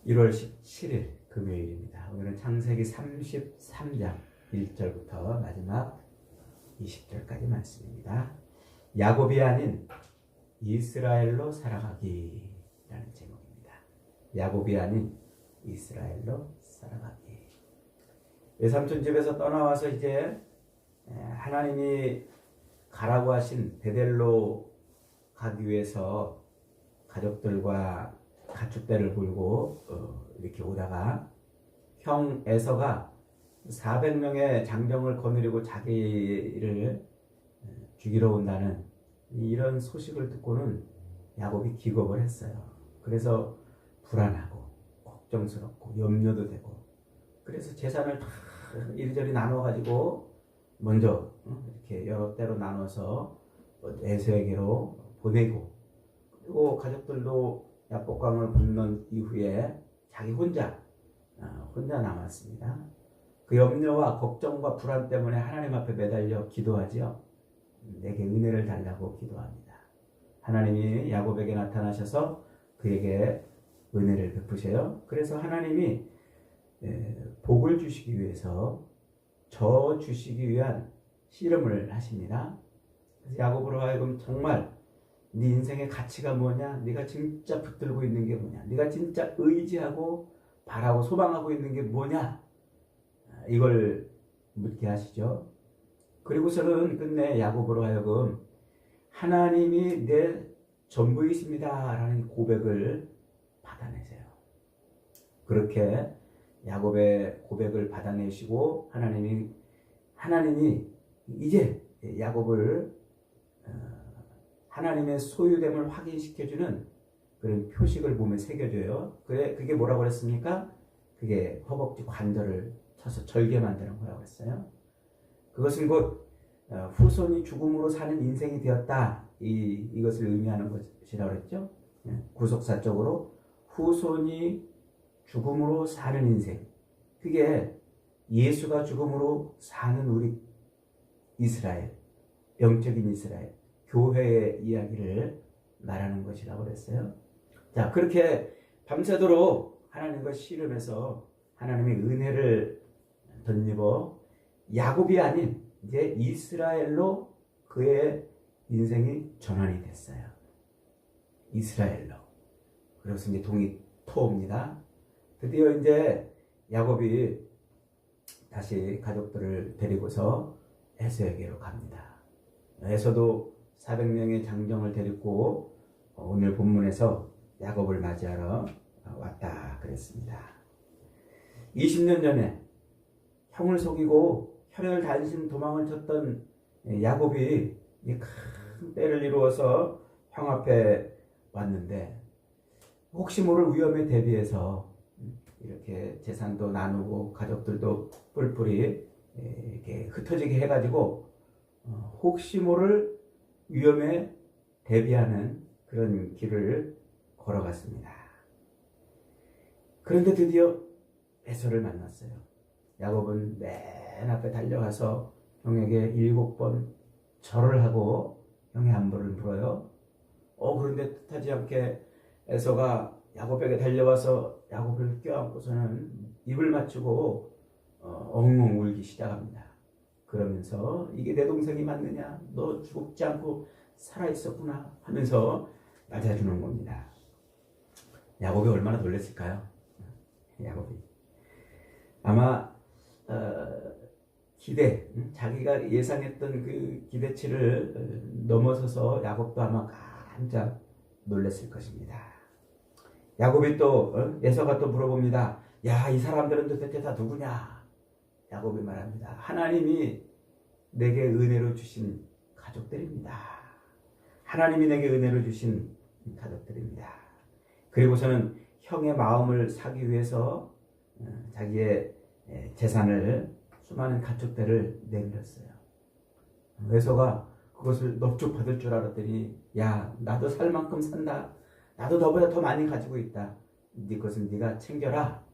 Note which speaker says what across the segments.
Speaker 1: 1월 17일 금요일입니다. 오늘은 창세기 33장 1절부터 마지막 20절까지 말씀입니다. 야곱이 아닌 이스라엘로 살아가기라는 제목입니다. 야곱이 아닌 이스라엘로 살아가기. 외삼촌 집에서 떠나와서 이제 하나님이 가라고 하신 베델로 가기 위해서 가족들과 가축대를 몰고 이렇게 오다가 형 에서가 400명의 장정을 거느리고 자기를 죽이러 온다는 이런 소식을 듣고는 야곱이 기겁을 했어요. 그래서 불안하고 걱정스럽고 염려도 되고, 그래서 재산을 다 이리저리 나눠 가지고 먼저 이렇게 여러 때로 나눠서 에서에게로 보내고, 그리고 가족들도 야복강을 건넌 이후에 자기 혼자 남았습니다. 그 염려와 걱정과 불안 때문에 하나님 앞에 매달려 기도하지요. 내게 은혜를 달라고 기도합니다. 하나님이 야곱에게 나타나셔서 그에게 은혜를 베푸세요. 그래서 하나님이 복을 주시기 위해서 저 주시기 위한 씨름을 하십니다. 그래서 야곱으로 하여금 정말 네 인생의 가치가 뭐냐? 네가 진짜 붙들고 있는 게 뭐냐? 네가 진짜 의지하고 바라고 소망하고 있는 게 뭐냐? 이걸 묻게 하시죠. 그리고서는 끝내 야곱으로 하여금 하나님이 내 전부이십니다 라는 고백을 받아내세요. 그렇게 야곱의 고백을 받아내시고 하나님이 이제 야곱을 하나님의 소유됨을 확인시켜주는 그런 표식을 몸에 새겨줘요. 그게 뭐라고 그랬습니까? 그게 허벅지 관절을 쳐서 절개 만드는 거라고 했어요. 그것은 곧 후손이 죽음으로 사는 인생이 되었다, 이것을 의미하는 것이라고 그랬죠. 구속사적으로 후손이 죽음으로 사는 인생, 그게 예수가 죽음으로 사는 우리 이스라엘, 영적인 이스라엘, 교회의 이야기를 말하는 것이라고 그랬어요. 자, 그렇게 밤새도록 하나님과 씨름해서 하나님의 은혜를 덧입어 야곱이 아닌 이제 이스라엘로 그의 인생이 전환이 됐어요. 이스라엘로. 그래서 이제 동이 터옵니다. 드디어 이제 야곱이 다시 가족들을 데리고서 에서에게로 갑니다. 에서도 400명의 장정을 데리고 오늘 본문에서 야곱을 맞이하러 왔다 그랬습니다. 20년 전에 형을 속이고 혈혈 단신 도망을 쳤던 야곱이 큰 때를 이루어서 형 앞에 왔는데, 혹시 모를 위험에 대비해서 이렇게 재산도 나누고 가족들도 뿔뿔이 이렇게 흩어지게 해가지고 혹시 모를 위험에 대비하는 그런 길을 걸어갔습니다. 그런데 드디어 에서를 만났어요. 야곱은 맨 앞에 달려가서 형에게 7번 절을 하고 형의 안부를 물어요. 그런데 뜻하지 않게 에서가 야곱에게 달려와서 야곱을 껴안고서는 입을 맞추고 엉엉 울기 시작합니다. 그러면서 이게 내 동생이 맞느냐? 너 죽지 않고 살아있었구나 하면서 맞아주는 겁니다. 야곱이 얼마나 놀랐을까요? 야곱이 아마 자기가 예상했던 그 기대치를 넘어서서 야곱도 아마 깜짝 놀랐을 것입니다. 야곱이 또 에서가 또 물어봅니다. 야, 이 사람들은 도대체 다 누구냐? 야곱이 말합니다. 하나님이 내게 은혜로 주신 가족들입니다. 하나님이 내게 은혜로 주신 가족들입니다. 그리고서는 형의 마음을 사기 위해서 자기의 재산을, 수많은 가축대를 내밀었어요. 에서가 그것을 넙죽 받을 줄 알았더니, 야, 나도 살 만큼 산다. 나도 너보다 더 많이 가지고 있다. 네 것은 네가 챙겨라.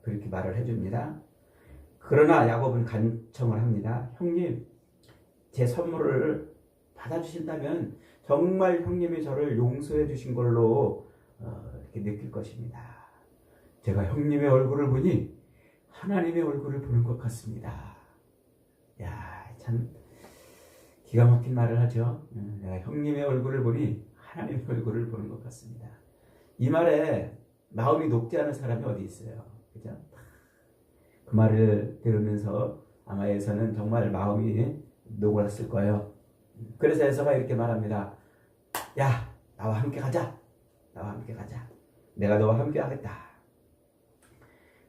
Speaker 1: 그렇게 말을 해줍니다. 그러나 야곱은 간청을 합니다. 형님, 제 선물을 받아주신다면 정말 형님이 저를 용서해 주신 걸로 이렇게 느낄 것입니다. 제가 형님의 얼굴을 보니 하나님의 얼굴을 보는 것 같습니다. 야, 참 기가 막힌 말을 하죠. 내가 형님의 얼굴을 보니 하나님의 얼굴을 보는 것 같습니다. 이 말에 마음이 녹지 않은 사람이 어디 있어요? 그죠? 그 말을 들으면서 아마 에서는 정말 마음이 녹았을 거예요. 그래서 에서가 이렇게 말합니다. 야, 나와 함께 가자. 나와 함께 가자. 내가 너와 함께 하겠다.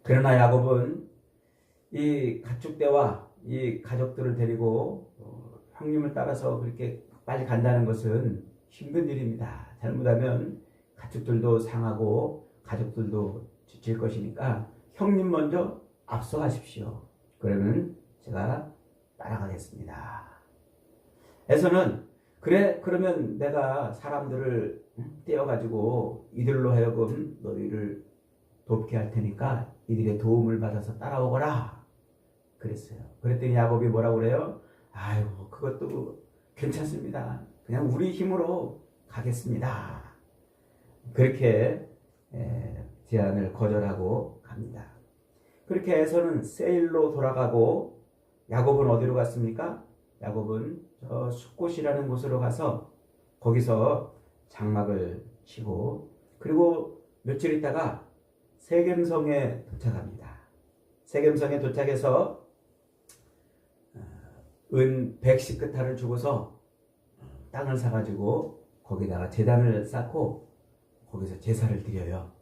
Speaker 1: 그러나 야곱은 이 가축대와 이 가족들을 데리고 형님을 따라서 그렇게 빨리 간다는 것은 힘든 일입니다. 잘못하면 가축들도 상하고 가족들도 지칠 것이니까 형님 먼저 앞서가십시오. 그러면 제가 따라가겠습니다. 에서는 그래 그러면 내가 사람들을 떼어가지고 이들로 하여금 너희를 돕게 할 테니까 이들의 도움을 받아서 따라오거라 그랬어요. 그랬더니 야곱이 뭐라고 그래요? 아유 그것도 괜찮습니다. 그냥 우리 힘으로 가겠습니다. 그렇게 제안을 거절하고 갑니다. 그렇게 에서는 세일로 돌아가고 야곱은 어디로 갔습니까? 야곱은 저 숫곳이라는 곳으로 가서 거기서 장막을 치고 그리고 며칠 있다가 세겜성에 도착합니다. 세겜성에 도착해서 은 110그타를 주고서 땅을 사가지고 거기다가 제단을 쌓고 거기서 제사를 드려요.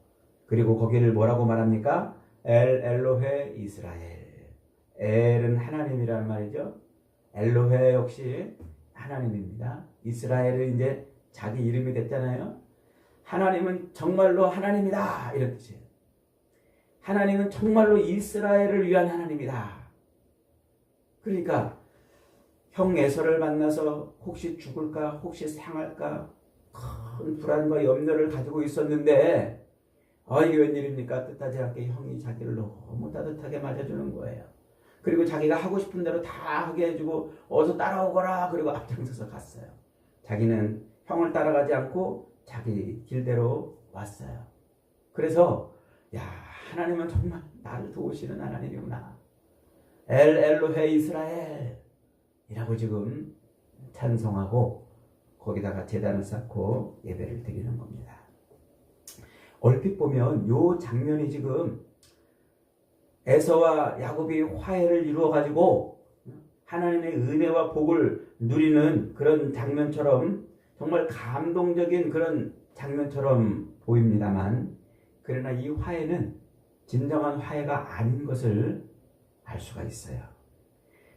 Speaker 1: 그리고 거기를 뭐라고 말합니까? 엘로헤 이스라엘. 엘은 하나님이란 말이죠. 엘로헤 역시 하나님입니다. 이스라엘은 이제 자기 이름이 됐잖아요. 하나님은 정말로 하나님이다 이런 뜻이에요. 하나님은 정말로 이스라엘을 위한 하나님이다. 그러니까 형 에서를 만나서 혹시 죽을까 혹시 상할까 큰 불안과 염려를 가지고 있었는데 이게 웬일입니까? 뜻하지 않게 형이 자기를 너무 따뜻하게 맞아주는 거예요. 그리고 자기가 하고 싶은 대로 다 하게 해주고 어서 따라오거라 그리고 앞장서서 갔어요. 자기는 형을 따라가지 않고 자기 길대로 왔어요. 그래서 야 하나님은 정말 나를 도우시는 하나님이구나. 엘로헤 이스라엘 이라고 지금 찬송하고 거기다가 제단을 쌓고 예배를 드리는 겁니다. 얼핏 보면 요 장면이 지금 에서와 야곱이 화해를 이루어 가지고 하나님의 은혜와 복을 누리는 그런 장면처럼 정말 감동적인 그런 장면처럼 보입니다만 그러나 이 화해는 진정한 화해가 아닌 것을 알 수가 있어요.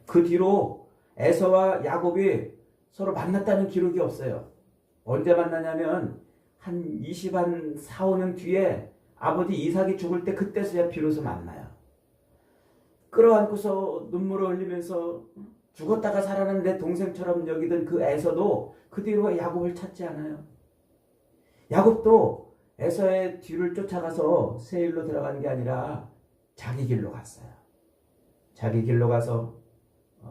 Speaker 1: 그 뒤로 에서와 야곱이 서로 만났다는 기록이 없어요. 언제 만나냐면 한 4, 5년 뒤에 아버지 이삭이 죽을 때 그때서야 비로소 만나요. 끌어안고서 눈물을 흘리면서 죽었다가 살아난 내 동생처럼 여기던 그 에서도 그 뒤로 야곱을 찾지 않아요. 야곱도 에서의 뒤를 쫓아가서 세일로 들어간 게 아니라 자기 길로 갔어요. 자기 길로 가서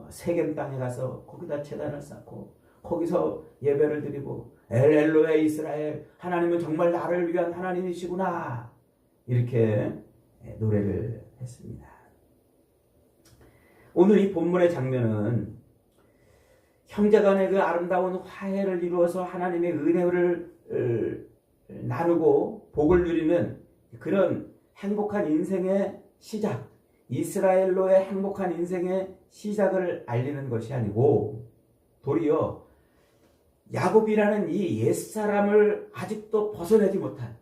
Speaker 1: 세겜 땅에 가서 거기다 제단을 쌓고 거기서 예배를 드리고 엘로헤 이스라엘 하나님은 정말 나를 위한 하나님이시구나 이렇게 노래를 했습니다. 오늘 이 본문의 장면은 형제간의 그 아름다운 화해를 이루어서 하나님의 은혜를 나누고 복을 누리는 그런 행복한 인생의 시작, 이스라엘로의 행복한 인생의 시작을 알리는 것이 아니고 도리어 야곱이라는 이 옛사람을 아직도 벗어내지 못한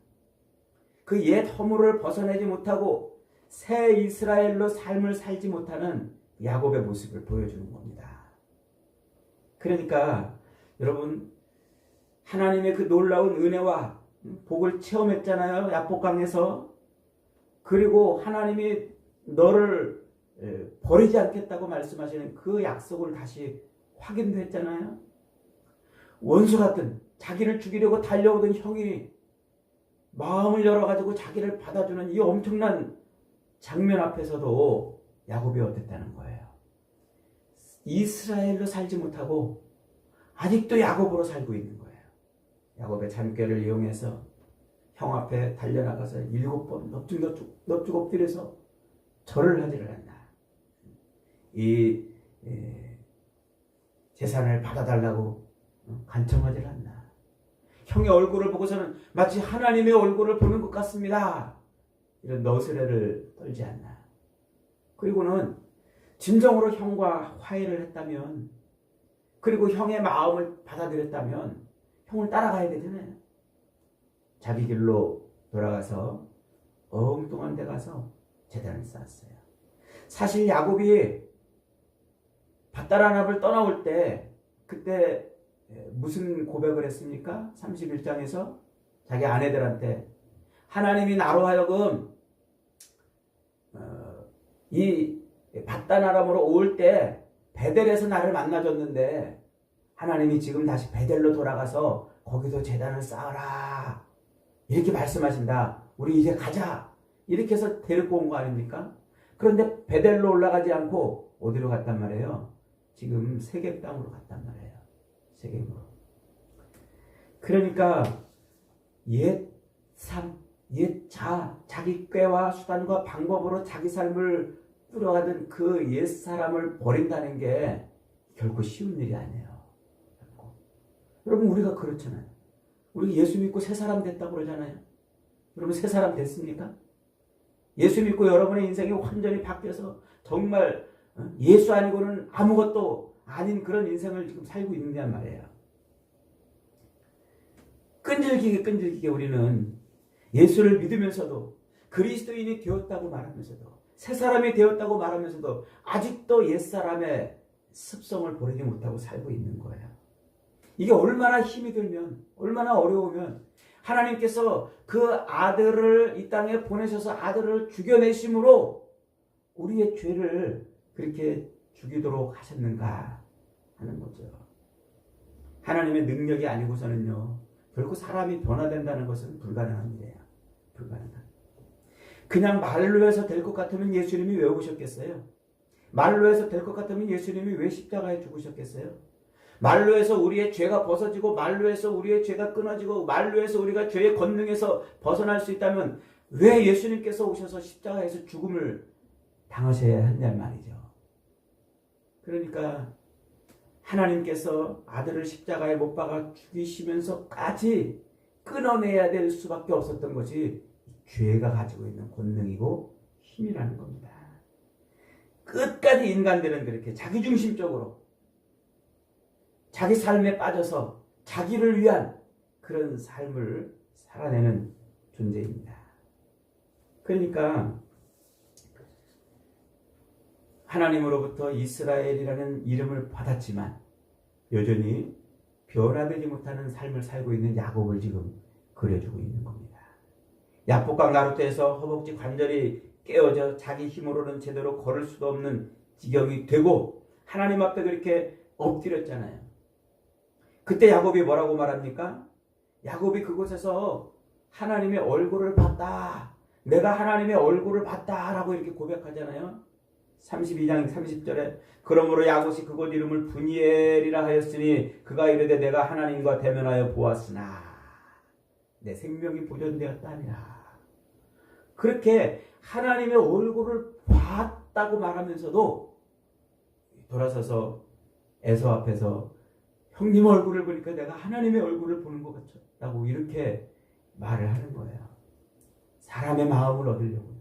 Speaker 1: 그 옛 허물을 벗어내지 못하고 새 이스라엘로 삶을 살지 못하는 야곱의 모습을 보여주는 겁니다. 그러니까 여러분 하나님의 그 놀라운 은혜와 복을 체험했잖아요. 야복강에서. 그리고 하나님이 너를 버리지 않겠다고 말씀하시는 그 약속을 다시 확인도 했잖아요. 원수 같은 자기를 죽이려고 달려오던 형이 마음을 열어가지고 자기를 받아주는 이 엄청난 장면 앞에서도 야곱이 어땠다는 거예요. 이스라엘로 살지 못하고 아직도 야곱으로 살고 있는 거예요. 야곱의 잔꾀를 이용해서 형 앞에 달려나가서 7번 넙죽 엎드려서 절을 하지를 않나. 이 재산을 받아달라고 간청하지를 않나. 형의 얼굴을 보고서는 마치 하나님의 얼굴을 보는 것 같습니다. 이런 너스레를 떨지 않나. 그리고는 진정으로 형과 화해를 했다면, 그리고 형의 마음을 받아들였다면 형을 따라가야 되잖아요. 자기 길로 돌아가서 엉뚱한 데 가서 제단을 쌓았어요. 사실 야곱이 밧다라납을 떠나올 때 그때 무슨 고백을 했습니까? 31장에서 자기 아내들한테 하나님이 나로 하여금 이 밧다라납으로 올 때 베델에서 나를 만나줬는데 하나님이 지금 다시 베델로 돌아가서 거기도 제단을 쌓아라 이렇게 말씀하신다. 우리 이제 가자 이렇게 해서 데리고 온 거 아닙니까? 그런데 베델로 올라가지 않고 어디로 갔단 말이에요? 지금 세겜 땅으로 갔단 말이에요. 세겜으로. 그러니까 옛 삶, 옛 자기 꾀와 수단과 방법으로 자기 삶을 꾸려가던 그 옛 사람을 버린다는 게 결코 쉬운 일이 아니에요. 여러분 우리가 그렇잖아요. 우리 예수 믿고 새 사람 됐다고 그러잖아요. 여러분 새 사람 됐습니까? 예수 믿고 여러분의 인생이 완전히 바뀌어서 정말 예수 아니고는 아무것도 아닌 그런 인생을 지금 살고 있느냐 말이에요. 끈질기게 우리는 예수를 믿으면서도 그리스도인이 되었다고 말하면서도 새 사람이 되었다고 말하면서도 아직도 옛사람의 습성을 버리지 못하고 살고 있는 거예요. 이게 얼마나 힘이 들면 얼마나 어려우면 하나님께서 그 아들을 이 땅에 보내셔서 아들을 죽여내심으로 우리의 죄를 그렇게 죽이도록 하셨는가 하는 거죠. 하나님의 능력이 아니고서는요 결코 사람이 변화된다는 것은 불가능한 일이에요. 불가능한. 그냥 말로 해서 될 것 같으면 예수님이 왜 오셨겠어요? 말로 해서 될 것 같으면 예수님이 왜 십자가에 죽으셨겠어요? 말로 해서 우리의 죄가 벗어지고 말로 해서 우리의 죄가 끊어지고 말로 해서 우리가 죄의 권능에서 벗어날 수 있다면 왜 예수님께서 오셔서 십자가에서 죽음을 당하셔야 했냔 말이죠. 그러니까 하나님께서 아들을 십자가에 못 박아 죽이시면서까지 끊어내야 될 수밖에 없었던 것이 죄가 가지고 있는 권능이고 힘이라는 겁니다. 끝까지 인간들은 그렇게 자기중심적으로 자기 삶에 빠져서 자기를 위한 그런 삶을 살아내는 존재입니다. 그러니까 하나님으로부터 이스라엘이라는 이름을 받았지만 여전히 변화되지 못하는 삶을 살고 있는 야곱을 지금 그려주고 있는 겁니다. 야복강 나루터에서 허벅지 관절이 깨어져 자기 힘으로는 제대로 걸을 수도 없는 지경이 되고 하나님 앞에 그렇게 엎드렸잖아요. 그때 야곱이 뭐라고 말합니까? 야곱이 그곳에서 하나님의 얼굴을 봤다. 내가 하나님의 얼굴을 봤다 라고 이렇게 고백하잖아요. 32장 30절에 그러므로 야곱이 그곳 이름을 브니엘이라 하였으니 그가 이르되 내가 하나님과 대면하여 보았으나 내 생명이 보존되었다 하니라. 그렇게 하나님의 얼굴을 봤다고 말하면서도 돌아서서 에서 앞에서 형님 얼굴을 보니까 내가 하나님의 얼굴을 보는 것 같다고 이렇게 말을 하는 거예요. 사람의 마음을 얻으려고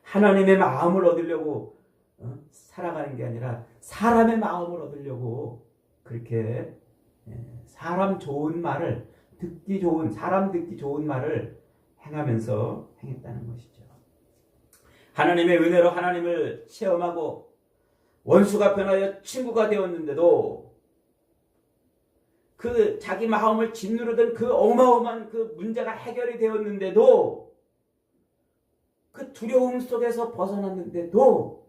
Speaker 1: 하나님의 마음을 얻으려고 살아가는 게 아니라 사람의 마음을 얻으려고 그렇게 사람 좋은 말을 듣기 좋은 사람 듣기 좋은 말을 행하면서 행했다는 것이죠. 하나님의 은혜로 하나님을 체험하고 원수가 변하여 친구가 되었는데도 그 자기 마음을 짓누르던 그 어마어마한 그 문제가 해결이 되었는데도 그 두려움 속에서 벗어났는데도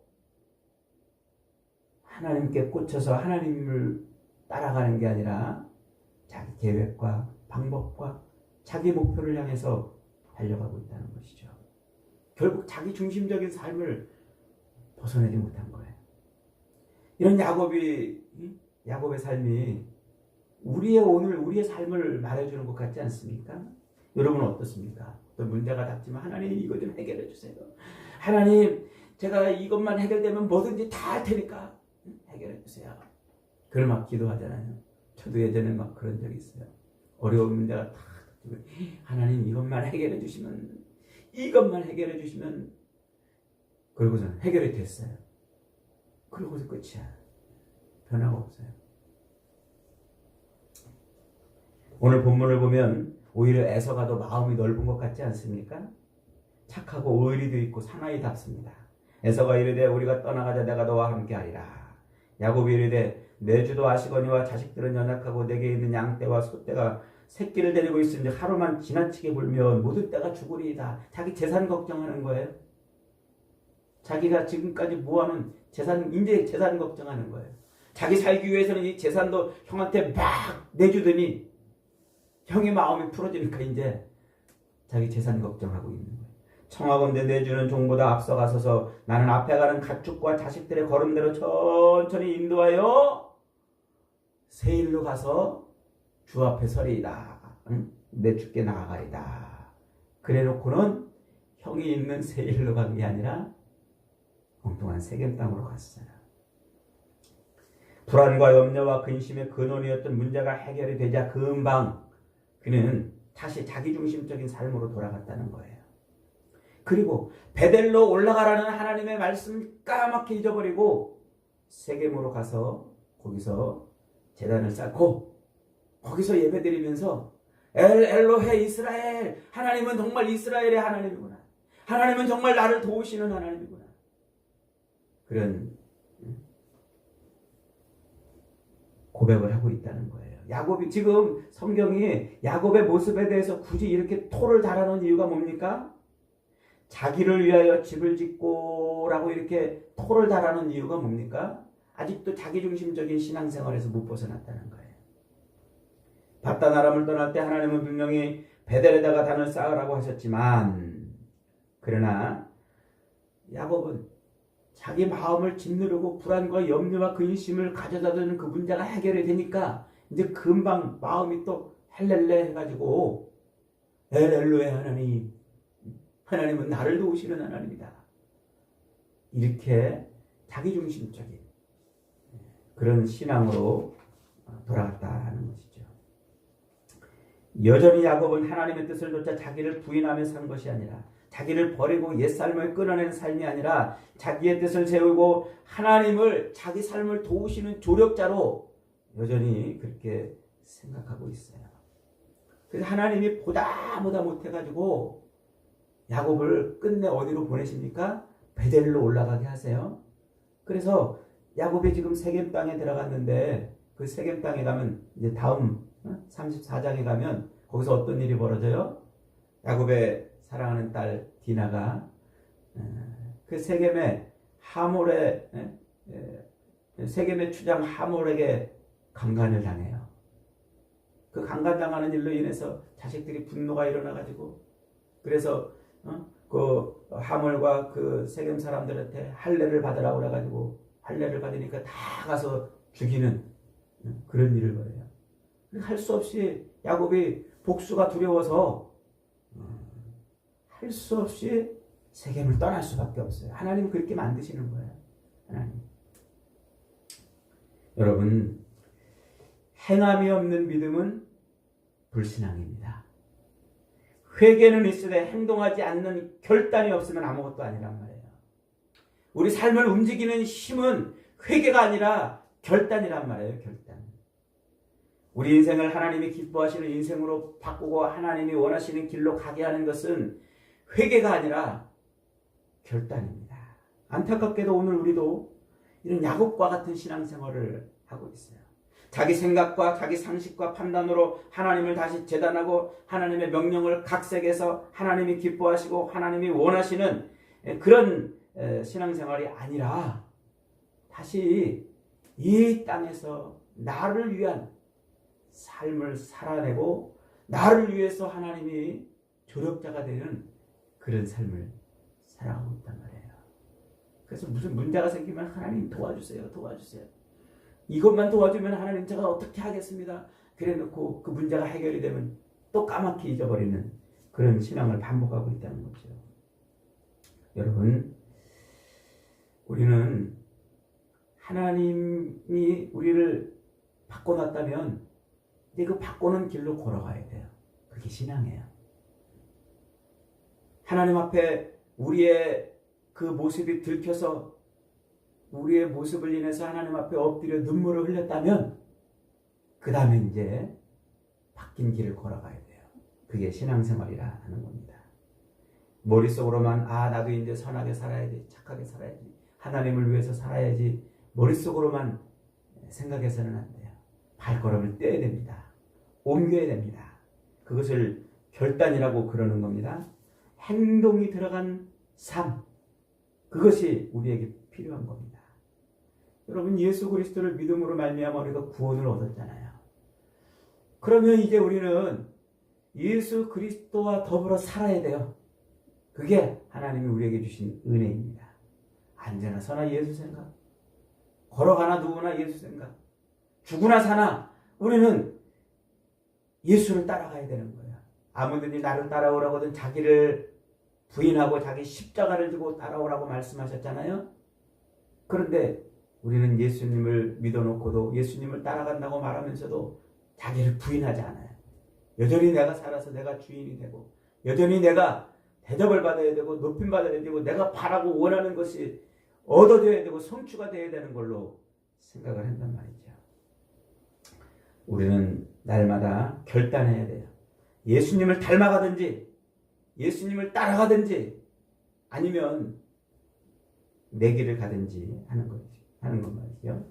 Speaker 1: 하나님께 꽂혀서 하나님을 따라가는 게 아니라 자기 계획과 방법과 자기 목표를 향해서 달려가고 있다는 것이죠. 결국 자기 중심적인 삶을 벗어내지 못한 거예요. 이런 야곱의 삶이 우리의 삶을 말해주는 것 같지 않습니까? 여러분은 어떻습니까? 어떤 문제가 닥치면 하나님 이거 좀 해결해 주세요. 하나님 제가 이것만 해결되면 뭐든지 다 할 테니까 해결해 주세요. 그걸 막 기도하잖아요. 저도 예전에 막 그런 적이 있어요. 어려운 문제가 다 하나님 이것만 해결해 주시면 이것만 해결해 주시면 그러고서는 해결이 됐어요. 그러고서 끝이야. 변화가 없어요. 오늘 본문을 보면 오히려 에서가 더 마음이 넓은 것 같지 않습니까? 착하고 의리도 있고 사나이답습니다. 에서가 이르되 우리가 떠나가자 내가 너와 함께하리라. 야곱이 이르되 내 주도 아시거니와 자식들은 연약하고 내게 있는 양떼와 소떼가 새끼를 데리고 있으니 하루만 지나치게 불면 모든 떼가 죽으리이다. 자기 재산 걱정하는 거예요. 자기가 지금까지 모아놓은 재산, 이제 재산 걱정하는 거예요. 자기 살기 위해서는 이 재산도 형한테 막 내주더니 형의 마음이 풀어지니까 이제 자기 재산 걱정하고 있는 거예요. 청하건대 내주는 종보다 앞서가서서 나는 앞에 가는 가축과 자식들의 걸음대로 천천히 인도하여 세일로 가서 주 앞에 서리이다. 응? 내 주께 나아가리다. 그래놓고는 형이 있는 세일로 간 게 아니라 엉뚱한 세겜 땅으로 갔어요. 불안과 염려와 근심의 근원이었던 문제가 해결이 되자 금방 그는 다시 자기중심적인 삶으로 돌아갔다는 거예요. 그리고 베델로 올라가라는 하나님의 말씀 까맣게 잊어버리고 세겜으로 가서 거기서 제단을 쌓고 거기서 예배드리면서 엘로헤 이스라엘, 하나님은 정말 이스라엘의 하나님이구나. 하나님은 정말 나를 도우시는 하나님이구나. 그런 고백을 하고 있다는 거예요. 야곱이 지금 성경이 야곱의 모습에 대해서 굳이 이렇게 토를 달아놓은 이유가 뭡니까? 자기를 위하여 집을 짓고 라고 이렇게 토를 달아놓은 이유가 뭡니까? 아직도 자기중심적인 신앙생활에서 못 벗어났다는 거예요. 바단 아람을 떠날 때 하나님은 분명히 베델에다가 단을 쌓으라고 하셨지만 그러나 야곱은 자기 마음을 짓누르고 불안과 염려와 근심을 가져다 두는 그 문제가 해결이 되니까 이제 금방 마음이 또 헬렐레 해가지고 엘로의 하나님, 하나님은 나를 도우시는 하나님이다. 이렇게 자기중심적인 그런 신앙으로 돌아갔다는 것이죠. 여전히 야곱은 하나님의 뜻을 좇아 자기를 부인하며 산 것이 아니라 자기를 버리고 옛삶을 끊어낸 삶이 아니라 자기의 뜻을 세우고 하나님을 자기 삶을 도우시는 조력자로 여전히 그렇게 생각하고 있어요. 그래서 하나님이 보다 못해가지고 야곱을 끝내 어디로 보내십니까? 베델로 올라가게 하세요. 그래서 야곱이 지금 세겜 땅에 들어갔는데 그 세겜 땅에 가면 이제 다음 34장에 가면 거기서 어떤 일이 벌어져요? 야곱의 사랑하는 딸 디나가 그 세겜의 하몰의 세겜의 추장 하몰에게 강간을 당해요. 그 강간당하는 일로 인해서 자식들이 분노가 일어나가지고 그래서 그 하몰과 그 세겜 사람들한테 할례를 받으라고 그래가지고 할례를 받으니까 다 가서 죽이는 그런 일을 벌여요. 할 수 없이 야곱이 복수가 두려워서 할 수 없이 세겜을 떠날 수밖에 없어요. 하나님은 그렇게 만드시는 거예요. 하나님. 여러분, 행함이 없는 믿음은 불신앙입니다. 회개는 있으되 행동하지 않는 결단이 없으면 아무것도 아니란 말이에요. 우리 삶을 움직이는 힘은 회개가 아니라 결단이란 말이에요. 결단. 우리 인생을 하나님이 기뻐하시는 인생으로 바꾸고 하나님이 원하시는 길로 가게 하는 것은 회개가 아니라 결단입니다. 안타깝게도 오늘 우리도 이런 야곱과 같은 신앙생활을 하고 있어요. 자기 생각과 자기 상식과 판단으로 하나님을 다시 재단하고 하나님의 명령을 각색해서 하나님이 기뻐하시고 하나님이 원하시는 그런 신앙생활이 아니라 다시 이 땅에서 나를 위한 삶을 살아내고 나를 위해서 하나님이 조력자가 되는 그런 삶을 살아가고 있단 말이에요. 그래서 무슨 문제가 생기면 하나님 도와주세요. 이것만 도와주면 하나님 제가 어떻게 하겠습니다. 그래 놓고 그 문제가 해결이 되면 또 까맣게 잊어버리는 그런 신앙을 반복하고 있다는 거죠. 여러분, 우리는 하나님이 우리를 바꿔놨다면 이제 그 바꾸는 길로 걸어가야 돼요. 그게 신앙이에요. 하나님 앞에 우리의 그 모습이 들켜서 우리의 모습을 인해서 하나님 앞에 엎드려 눈물을 흘렸다면 그 다음에 이제 바뀐 길을 걸어가야 돼요. 그게 신앙생활이라 하는 겁니다. 머릿속으로만 나도 이제 선하게 살아야지, 착하게 살아야지, 하나님을 위해서 살아야지 머릿속으로만 생각해서는 안 돼요. 발걸음을 떼야 됩니다. 옮겨야 됩니다. 그것을 결단이라고 그러는 겁니다. 행동이 들어간 삶, 그것이 우리에게 필요한 겁니다. 여러분, 예수 그리스도를 믿음으로 말미암아 우리가 구원을 얻었잖아요. 그러면 이제 우리는 예수 그리스도와 더불어 살아야 돼요. 그게 하나님이 우리에게 주신 은혜입니다. 앉아나 서나 예수 생각, 걸어가나 누구나 예수 생각, 죽으나 사나 우리는 예수를 따라가야 되는 거예요. 아무든지 나를 따라오라고 하든 자기를 부인하고 자기 십자가를 지고 따라오라고 말씀하셨잖아요. 그런데 우리는 예수님을 믿어놓고도 예수님을 따라간다고 말하면서도 자기를 부인하지 않아요. 여전히 내가 살아서 내가 주인이 되고, 여전히 내가 대접을 받아야 되고 높임 받아야 되고 내가 바라고 원하는 것이 얻어져야 되고 성취가 되어야 되는 걸로 생각을 한단 말이죠. 우리는 날마다 결단해야 돼요. 예수님을 닮아가든지 예수님을 따라가든지 아니면 내 길을 가든지 하는 것 말이죠.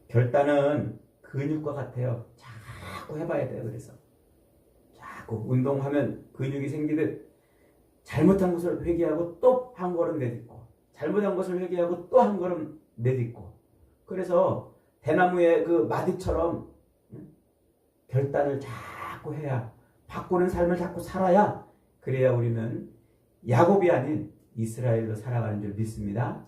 Speaker 1: 결단은 근육과 같아요. 자꾸 해봐야 돼요. 그래서 자꾸 운동하면 근육이 생기듯 잘못한 것을 회개하고 또 한 걸음 내딛고, 잘못한 것을 회개하고 또 한 걸음 내딛고, 그래서 대나무의 그 마디처럼 결단을 자꾸 해야, 바꾸는 삶을 자꾸 살아야, 그래야 우리는 야곱이 아닌 이스라엘로 살아가는 줄 믿습니다.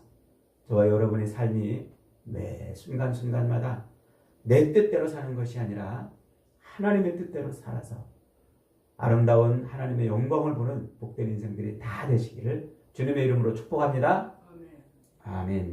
Speaker 1: 저와 여러분의 삶이 매 순간순간마다 내 뜻대로 사는 것이 아니라 하나님의 뜻대로 살아서 아름다운 하나님의 영광을 보는 복된 인생들이 다 되시기를 주님의 이름으로 축복합니다. 아멘.